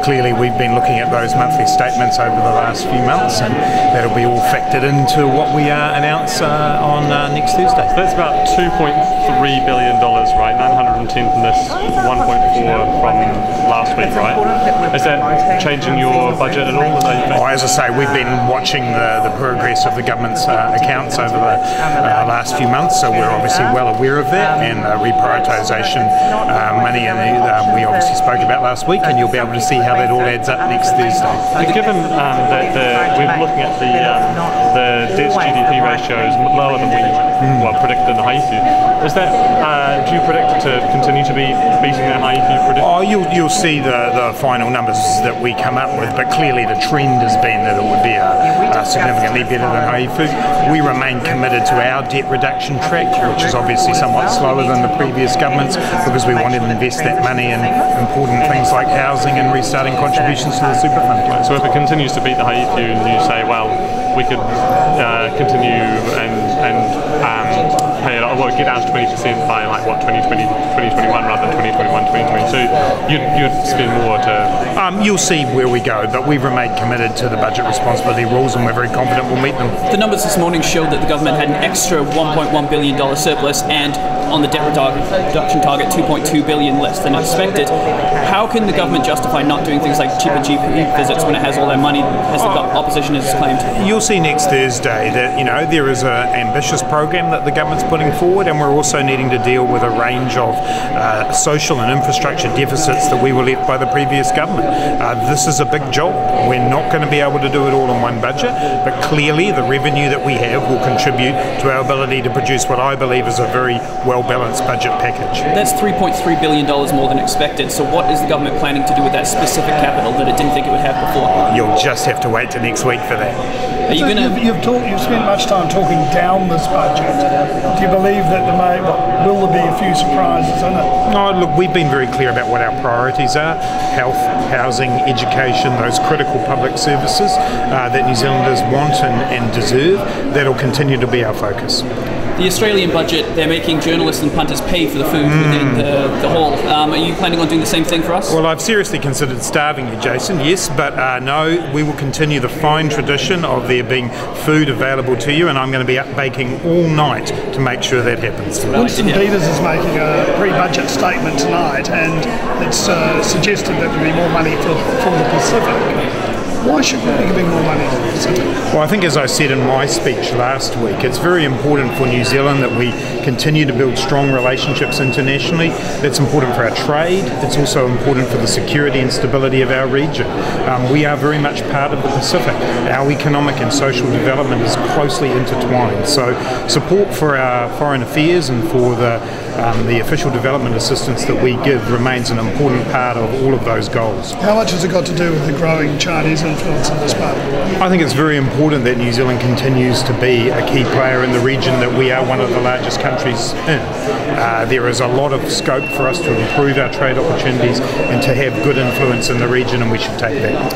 clearly we've been looking at those monthly statements over the last few months, and that'll be all factored into what we announce on next Thursday. So that's about $2.3 billion, right? 910 from this, 1.4 from last week, right? Is that changing your budget at all? As I say, we've been watching the progress of the government's accounts over the last few months, so we're obviously well aware of that, and reprioritisation money, and we obviously spoke about last week, and you'll be able to see how that all adds up next Thursday. And given that we're looking at the debt-to-GDP ratio is lower than we predicted in the Haifu, is that do you predict it to continue to be beating that Haifu prediction? You'll see the final numbers that we come up with, but clearly the trend has been that it would be significantly better than Haifu. We remain committed to our debt reduction track, which is obviously somewhat slower than the previous governments, because we wanted to invest that money in important things like housing and restarting contributions to the super fund. So if it continues to beat the Haifu, and you say, well, we could continue and pay it, well, get down to 20% by like what, 2020, 2021 rather than 2021, 2022, you'd spend more to... You'll see where we go, but we've remained committed to the budget responsibility rules, and we're very confident we'll meet them. The numbers this morning showed that the government had an extra $1.1 billion surplus, and on the debt reduction target, $2.2 billion less than expected. How can the government justify not doing things like cheaper GP visits when it has all their money, as the opposition has claimed? You'll see next Thursday that there is an ambitious program that the government's putting forward, and we're also needing to deal with a range of social and infrastructure deficits that we were left by the previous government. This is a big job. We're not going to be able to do it all in one budget, but clearly the revenue that we have will contribute to our ability to produce what I believe is a very well-balanced budget package. That's $3.3 billion more than expected, so what is the government planning to do with that specific capital that it didn't think it would have before? You'll just have to wait till next week for that. Are you you've spent much time talking down this budget. Do you believe that will there be a few surprises in it? No, look, we've been very clear about what our priorities are: health, housing, education, those critical public services that New Zealanders want and deserve. That'll continue to be our focus. The Australian budget, they're making journalists and punters pay for the food within the hall. Are you planning on doing the same thing for us? Well, I've seriously considered starving you, Jason, yes, but no, we will continue the fine tradition of there being food available to you, and I'm going to be up baking all night to make sure that happens. Winston Peters is making a pre-budget statement tonight, and it's suggested that there'll be more money for the Pacific. Why should we be giving more money to the Pacific? Well, I think, as I said in my speech last week, it's very important for New Zealand that we continue to build strong relationships internationally. That's important for our trade. It's also important for the security and stability of our region. We are very much part of the Pacific. Our economic and social development is closely intertwined. So support for our foreign affairs and for the official development assistance that we give remains an important part of all of those goals. How much has it got to do with the growing Chinese influence in this part? I think it's very important that New Zealand continues to be a key player in the region, that we are one of the largest countries in. There is a lot of scope for us to improve our trade opportunities and to have good influence in the region, and we should take that.